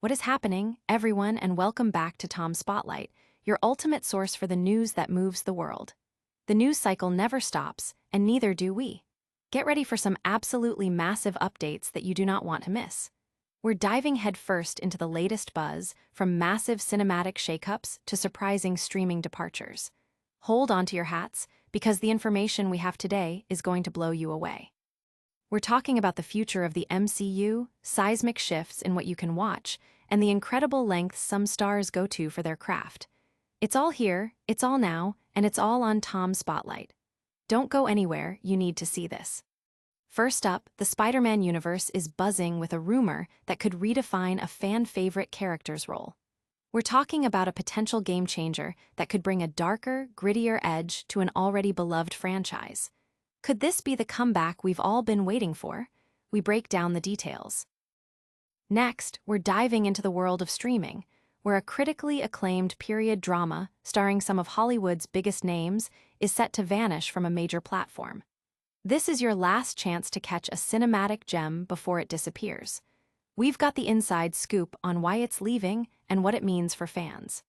What is happening, everyone, and welcome back to Tom Spotlight, your ultimate source for the news that moves the world. The news cycle never stops, and neither do we. Get ready for some absolutely massive updates that you do not want to miss. We're diving headfirst into the latest buzz, from massive cinematic shakeups to surprising streaming departures. Hold on to your hats, because the information we have today is going to blow you away. We're talking about the future of the MCU, seismic shifts in what you can watch, and the incredible lengths some stars go to for their craft. It's all here, it's all now, and it's all on Tom Spotlight. Don't go anywhere, you need to see this. First up, the Spider-Man universe is buzzing with a rumor that could redefine a fan-favorite character's role. We're talking about a potential game-changer that could bring a darker, grittier edge to an already beloved franchise. Could this be the comeback we've all been waiting for? We break down the details. Next, we're diving into the world of streaming, where a critically acclaimed period drama starring some of Hollywood's biggest names is set to vanish from a major platform. This is your last chance to catch a cinematic gem before it disappears. We've got the inside scoop on why it's leaving and what it means for fans.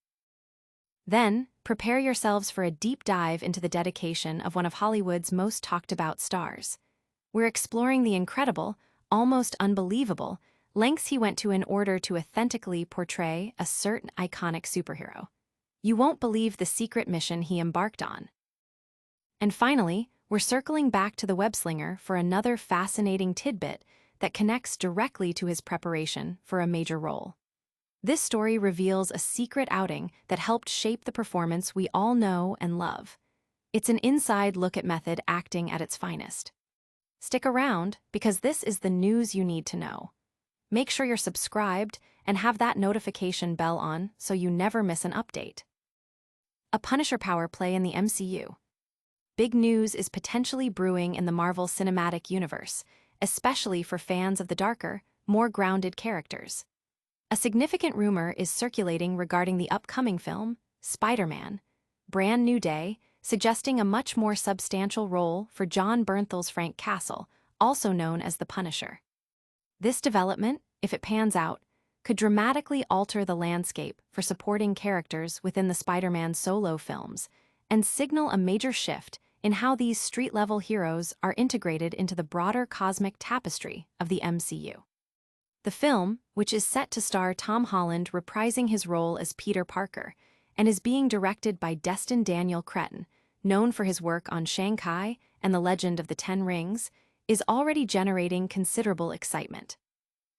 Then, prepare yourselves for a deep dive into the dedication of one of Hollywood's most talked-about stars. We're exploring the incredible, almost unbelievable, lengths he went to in order to authentically portray a certain iconic superhero. You won't believe the secret mission he embarked on. And finally, we're circling back to the webslinger for another fascinating tidbit that connects directly to his preparation for a major role. This story reveals a secret outing that helped shape the performance we all know and love. It's an inside look at method acting at its finest. Stick around, because this is the news you need to know. Make sure you're subscribed and have that notification bell on so you never miss an update. A Punisher power play in the MCU. Big news is potentially brewing in the Marvel Cinematic Universe, especially for fans of the darker, more grounded characters. A significant rumor is circulating regarding the upcoming film, Spider-Man, Brand New Day, suggesting a much more substantial role for John Bernthal's Frank Castle, also known as the Punisher. This development, if it pans out, could dramatically alter the landscape for supporting characters within the Spider-Man solo films and signal a major shift in how these street-level heroes are integrated into the broader cosmic tapestry of the MCU. The film, which is set to star Tom Holland reprising his role as Peter Parker, and is being directed by Destin Daniel Cretton, known for his work on Shanghai and The Legend of the Ten Rings, is already generating considerable excitement.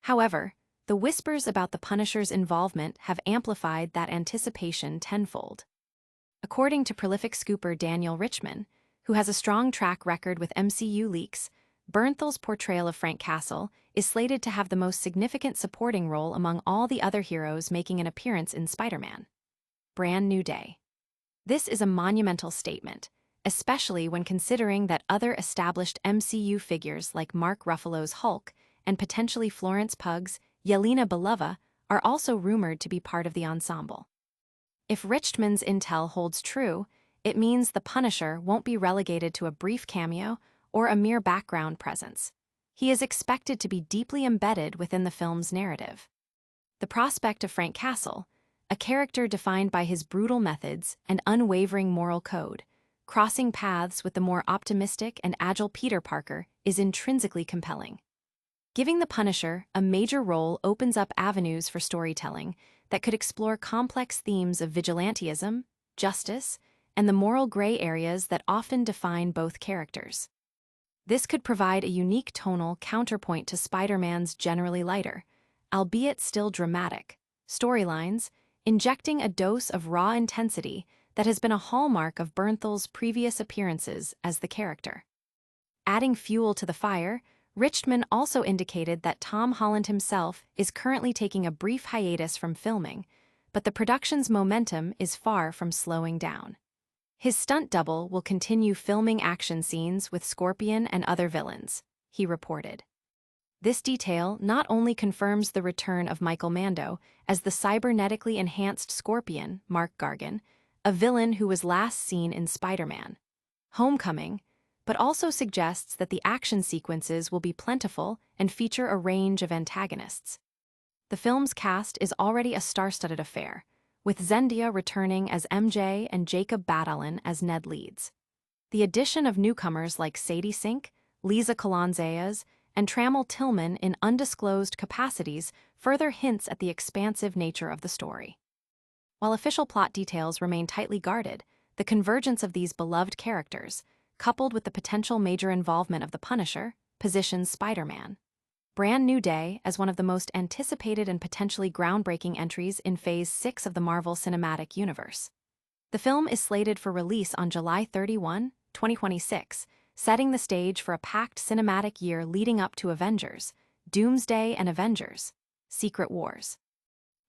However, the whispers about the Punisher's involvement have amplified that anticipation tenfold. According to prolific scooper Daniel Richman, who has a strong track record with MCU leaks, Bernthal's portrayal of Frank Castle is slated to have the most significant supporting role among all the other heroes making an appearance in Spider-Man. Brand New Day. This is a monumental statement, especially when considering that other established MCU figures like Mark Ruffalo's Hulk and potentially Florence Pugh's Yelena Belova are also rumored to be part of the ensemble. If Richman's intel holds true, it means the Punisher won't be relegated to a brief cameo or a mere background presence. He is expected to be deeply embedded within the film's narrative. The prospect of Frank Castle, a character defined by his brutal methods and unwavering moral code, crossing paths with the more optimistic and agile Peter Parker is intrinsically compelling. Giving the Punisher a major role opens up avenues for storytelling that could explore complex themes of vigilantism, justice, and the moral gray areas that often define both characters. This could provide a unique tonal counterpoint to Spider-Man's generally lighter, albeit still dramatic, storylines, injecting a dose of raw intensity that has been a hallmark of Bernthal's previous appearances as the character. Adding fuel to the fire, Richman also indicated that Tom Holland himself is currently taking a brief hiatus from filming, but the production's momentum is far from slowing down. His stunt double will continue filming action scenes with Scorpion and other villains, he reported. This detail not only confirms the return of Michael Mando as the cybernetically enhanced Scorpion, Mark Gargan, a villain who was last seen in Spider-Man Homecoming, but also suggests that the action sequences will be plentiful and feature a range of antagonists. The film's cast is already a star-studded affair, with Zendaya returning as MJ and Jacob Batalon as Ned leads. The addition of newcomers like Sadie Sink, Lisa Colon-Zayas, and Trammell Tillman in undisclosed capacities further hints at the expansive nature of the story. While official plot details remain tightly guarded, the convergence of these beloved characters, coupled with the potential major involvement of the Punisher, positions Spider-Man Brand New Day as one of the most anticipated and potentially groundbreaking entries in Phase 6 of the Marvel Cinematic Universe. The film is slated for release on July 31, 2026, setting the stage for a packed cinematic year leading up to Avengers, Doomsday and Avengers: Secret Wars.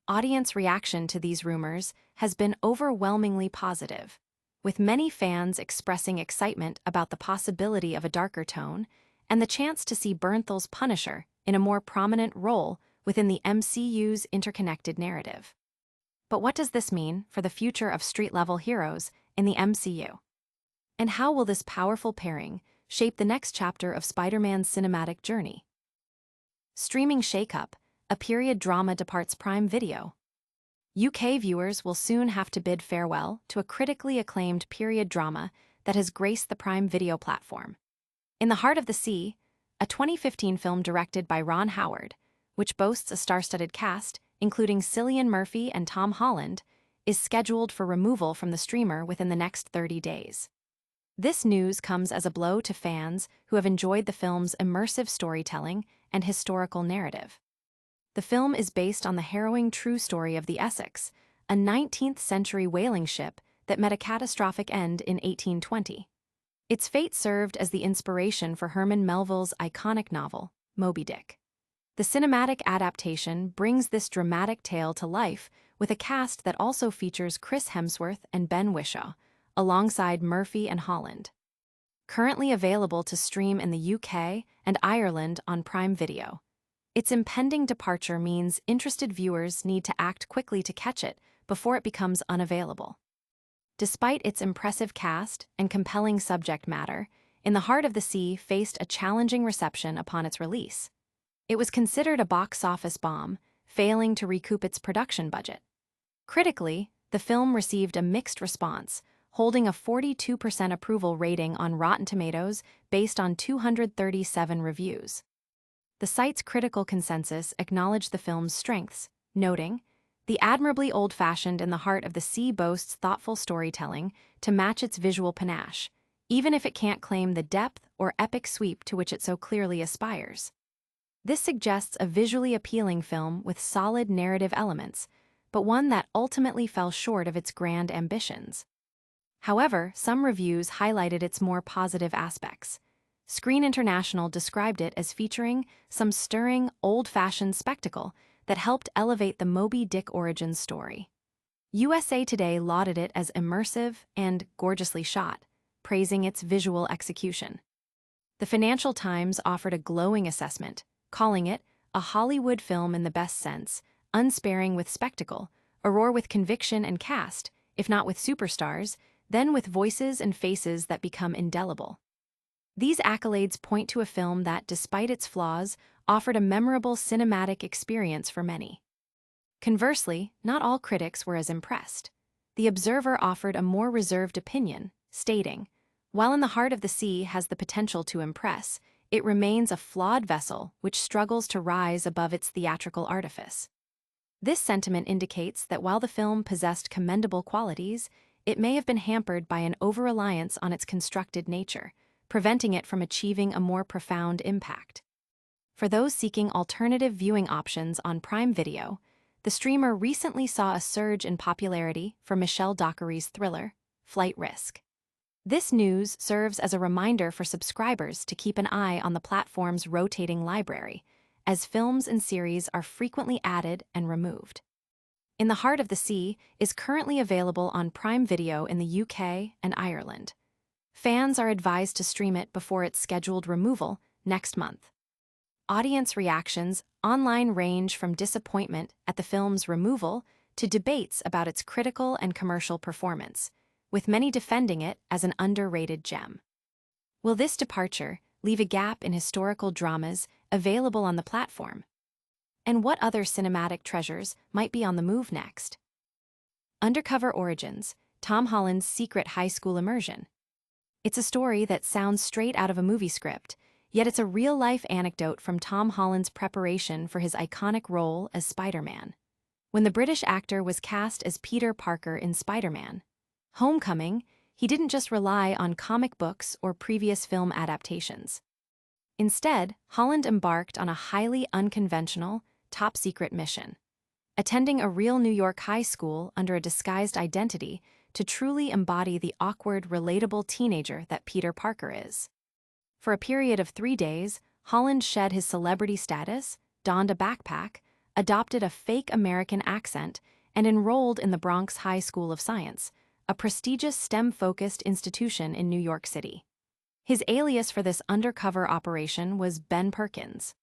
Audience reaction to these rumors has been overwhelmingly positive, with many fans expressing excitement about the possibility of a darker tone and the chance to see Bernthal's Punisher in a more prominent role within the MCU's interconnected narrative. But what does this mean for the future of street-level heroes in the MCU? And how will this powerful pairing shape the next chapter of Spider-Man's cinematic journey? Streaming shakeup: a period drama departs Prime Video. UK viewers will soon have to bid farewell to a critically acclaimed period drama that has graced the Prime Video platform. In the Heart of the Sea, a 2015 film directed by Ron Howard, which boasts a star-studded cast, including Cillian Murphy and Tom Holland, is scheduled for removal from the streamer within the next 30 days. This news comes as a blow to fans who have enjoyed the film's immersive storytelling and historical narrative. The film is based on the harrowing true story of the Essex, a 19th-century whaling ship that met a catastrophic end in 1820. Its fate served as the inspiration for Herman Melville's iconic novel, Moby Dick. The cinematic adaptation brings this dramatic tale to life with a cast that also features Chris Hemsworth and Ben Whishaw, alongside Murphy and Holland. Currently available to stream in the UK and Ireland on Prime Video, its impending departure means interested viewers need to act quickly to catch it before it becomes unavailable. Despite its impressive cast and compelling subject matter, In the Heart of the Sea faced a challenging reception upon its release. It was considered a box office bomb, failing to recoup its production budget. Critically, the film received a mixed response, holding a 42% approval rating on Rotten Tomatoes based on 237 reviews. The site's critical consensus acknowledged the film's strengths, noting, "The admirably old-fashioned In the Heart of the Sea boasts thoughtful storytelling to match its visual panache, even if it can't claim the depth or epic sweep to which it so clearly aspires." This suggests a visually appealing film with solid narrative elements, but one that ultimately fell short of its grand ambitions. However, some reviews highlighted its more positive aspects. Screen International described it as featuring some stirring, old-fashioned spectacle that helped elevate the Moby Dick origin story. USA Today lauded it as immersive and gorgeously shot, praising its visual execution. The Financial Times offered a glowing assessment, calling it a Hollywood film in the best sense, unsparing with spectacle, a roar with conviction and cast, if not with superstars, then with voices and faces that become indelible. These accolades point to a film that, despite its flaws, offered a memorable cinematic experience for many. Conversely, not all critics were as impressed. The Observer offered a more reserved opinion, stating, "While In the Heart of the Sea has the potential to impress, it remains a flawed vessel which struggles to rise above its theatrical artifice." This sentiment indicates that while the film possessed commendable qualities, it may have been hampered by an over-reliance on its constructed nature, preventing it from achieving a more profound impact. For those seeking alternative viewing options on Prime Video, the streamer recently saw a surge in popularity for Michelle Dockery's thriller, Flight Risk. This news serves as a reminder for subscribers to keep an eye on the platform's rotating library, as films and series are frequently added and removed. In the Heart of the Sea is currently available on Prime Video in the UK and Ireland. Fans are advised to stream it before its scheduled removal next month. Audience reactions online range from disappointment at the film's removal to debates about its critical and commercial performance, with many defending it as an underrated gem. Will this departure leave a gap in historical dramas available on the platform? And what other cinematic treasures might be on the move next? Undercover Origins, Tom Holland's secret high school immersion. It's a story that sounds straight out of a movie script, yet it's a real-life anecdote from Tom Holland's preparation for his iconic role as Spider-Man. When the British actor was cast as Peter Parker in Spider-Man Homecoming, he didn't just rely on comic books or previous film adaptations. Instead, Holland embarked on a highly unconventional, top-secret mission, attending a real New York high school under a disguised identity to truly embody the awkward, relatable teenager that Peter Parker is. For a period of 3 days, Holland shed his celebrity status, donned a backpack, adopted a fake American accent, and enrolled in the Bronx High School of Science, a prestigious STEM-focused institution in New York City. His alias for this undercover operation was Ben Perkins.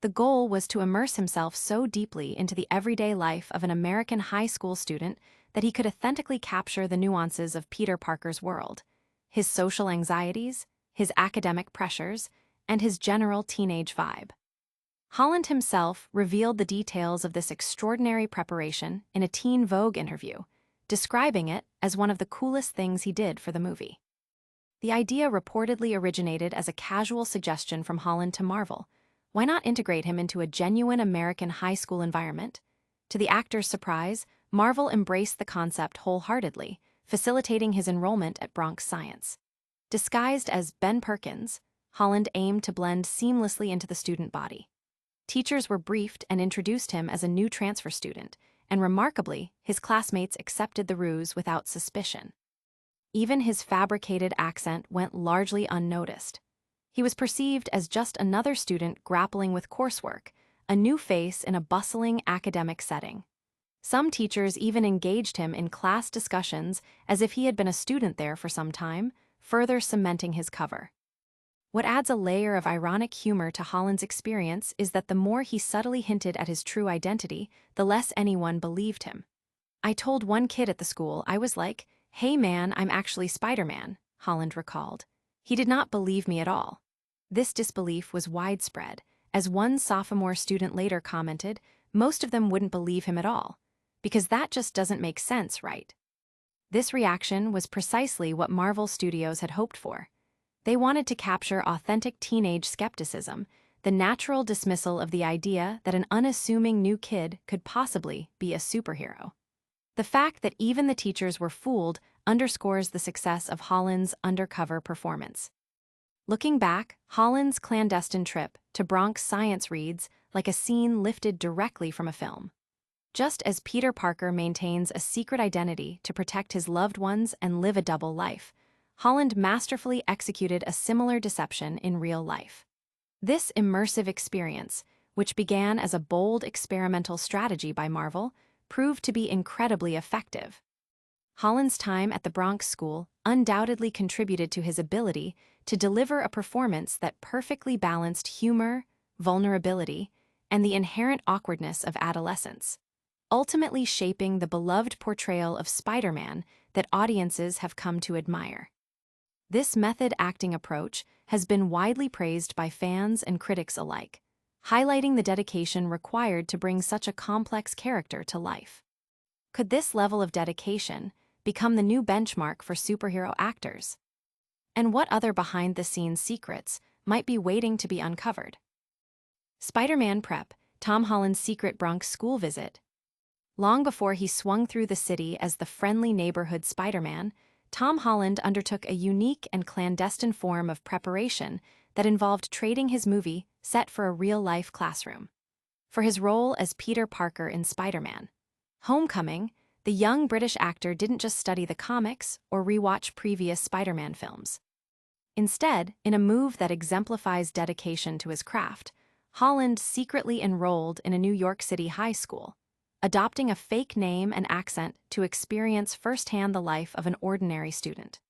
The goal was to immerse himself so deeply into the everyday life of an American high school student that he could authentically capture the nuances of Peter Parker's world, his social anxieties, his academic pressures, and his general teenage vibe. Holland himself revealed the details of this extraordinary preparation in a Teen Vogue interview, describing it as one of the coolest things he did for the movie. The idea reportedly originated as a casual suggestion from Holland to Marvel. Why not integrate him into a genuine American high school environment? To the actor's surprise, Marvel embraced the concept wholeheartedly, facilitating his enrollment at Bronx Science. Disguised as Ben Perkins, Holland aimed to blend seamlessly into the student body. Teachers were briefed and introduced him as a new transfer student, and remarkably, his classmates accepted the ruse without suspicion. Even his fabricated accent went largely unnoticed. He was perceived as just another student grappling with coursework, a new face in a bustling academic setting. Some teachers even engaged him in class discussions as if he had been a student there for some time, further cementing his cover. What adds a layer of ironic humor to Holland's experience is that the more he subtly hinted at his true identity, the less anyone believed him. "I told one kid at the school, I was like, 'Hey man, I'm actually Spider-Man,'" Holland recalled. "He did not believe me at all." This disbelief was widespread. As one sophomore student later commented, most of them wouldn't believe him at all, because that just doesn't make sense, right? This reaction was precisely what Marvel Studios had hoped for. They wanted to capture authentic teenage skepticism, the natural dismissal of the idea that an unassuming new kid could possibly be a superhero. The fact that even the teachers were fooled underscores the success of Holland's undercover performance. Looking back, Holland's clandestine trip to Bronx Science reads like a scene lifted directly from a film. Just as Peter Parker maintains a secret identity to protect his loved ones and live a double life, Holland masterfully executed a similar deception in real life. This immersive experience, which began as a bold experimental strategy by Marvel, proved to be incredibly effective. Holland's time at the Bronx School undoubtedly contributed to his ability to deliver a performance that perfectly balanced humor, vulnerability, and the inherent awkwardness of adolescence, ultimately shaping the beloved portrayal of Spider-Man that audiences have come to admire. This method acting approach has been widely praised by fans and critics alike, highlighting the dedication required to bring such a complex character to life. Could this level of dedication become the new benchmark for superhero actors? And what other behind-the-scenes secrets might be waiting to be uncovered? Spider-Man Prep, Tom Holland's secret Bronx school visit. Long before he swung through the city as the friendly neighborhood Spider-Man, Tom Holland undertook a unique and clandestine form of preparation that involved trading his movie set for a real-life classroom. For his role as Peter Parker in Spider-Man Homecoming, the young British actor didn't just study the comics or rewatch previous Spider-Man films. Instead, in a move that exemplifies dedication to his craft, Holland secretly enrolled in a New York City high school, adopting a fake name and accent to experience firsthand the life of an ordinary student.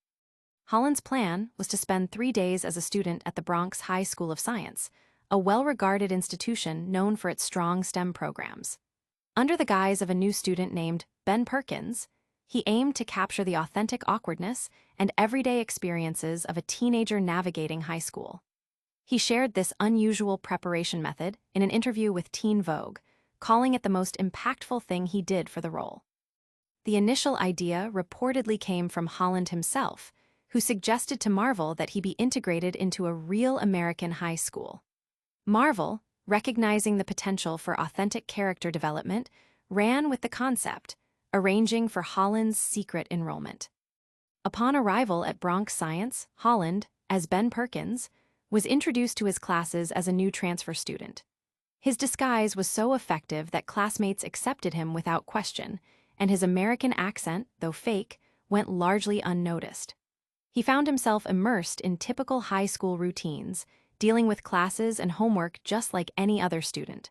Holland's plan was to spend 3 days as a student at the Bronx High School of Science, a well-regarded institution known for its strong STEM programs. Under the guise of a new student named Ben Perkins, he aimed to capture the authentic awkwardness and everyday experiences of a teenager navigating high school. He shared this unusual preparation method in an interview with Teen Vogue, calling it the most impactful thing he did for the role. The initial idea reportedly came from Holland himself, who suggested to Marvel that he be integrated into a real American high school. Marvel, recognizing the potential for authentic character development, ran with the concept, arranging for Holland's secret enrollment. Upon arrival at Bronx Science, Holland, as Ben Perkins, was introduced to his classes as a new transfer student. His disguise was so effective that classmates accepted him without question, and his American accent, though fake, went largely unnoticed. He found himself immersed in typical high school routines, dealing with classes and homework just like any other student.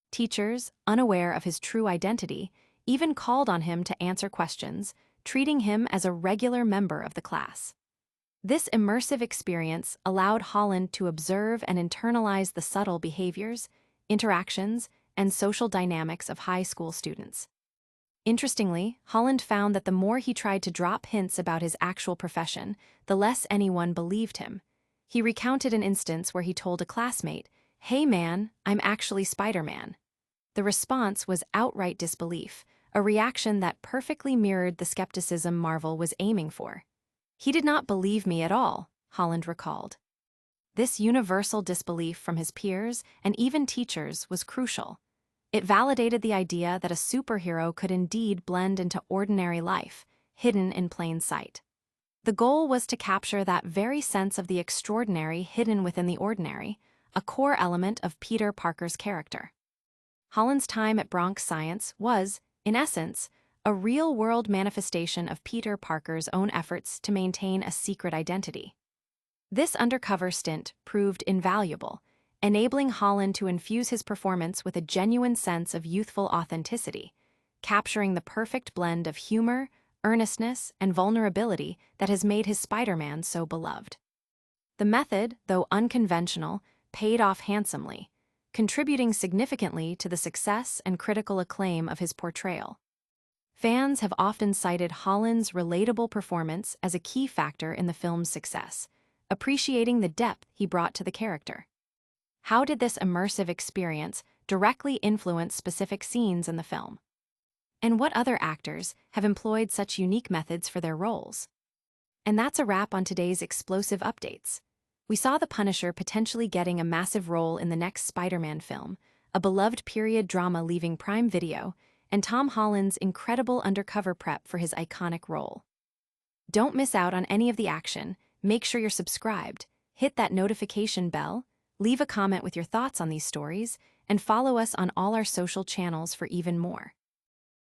Teachers, unaware of his true identity, even called on him to answer questions, treating him as a regular member of the class. This immersive experience allowed Holland to observe and internalize the subtle behaviors, interactions, and social dynamics of high school students. Interestingly, Holland found that the more he tried to drop hints about his actual profession, the less anyone believed him. He recounted an instance where he told a classmate, "Hey man, I'm actually Spider-Man." The response was outright disbelief, a reaction that perfectly mirrored the skepticism Marvel was aiming for. "He did not believe me at all," Holland recalled. This universal disbelief from his peers and even teachers was crucial. It validated the idea that a superhero could indeed blend into ordinary life, hidden in plain sight. The goal was to capture that very sense of the extraordinary hidden within the ordinary, a core element of Peter Parker's character. Holland's time at Bronx Science was, in essence, a real-world manifestation of Peter Parker's own efforts to maintain a secret identity. This undercover stint proved invaluable, enabling Holland to infuse his performance with a genuine sense of youthful authenticity, capturing the perfect blend of humor, earnestness, and vulnerability that has made his Spider-Man so beloved. The method, though unconventional, paid off handsomely, contributing significantly to the success and critical acclaim of his portrayal. Fans have often cited Holland's relatable performance as a key factor in the film's success, appreciating the depth he brought to the character. How did this immersive experience directly influence specific scenes in the film? And what other actors have employed such unique methods for their roles? And that's a wrap on today's explosive updates. We saw the Punisher potentially getting a massive role in the next Spider-Man film, a beloved period drama leaving Prime Video, and Tom Holland's incredible undercover prep for his iconic role. Don't miss out on any of the action. Make sure you're subscribed, hit that notification bell, leave a comment with your thoughts on these stories, and follow us on all our social channels for even more.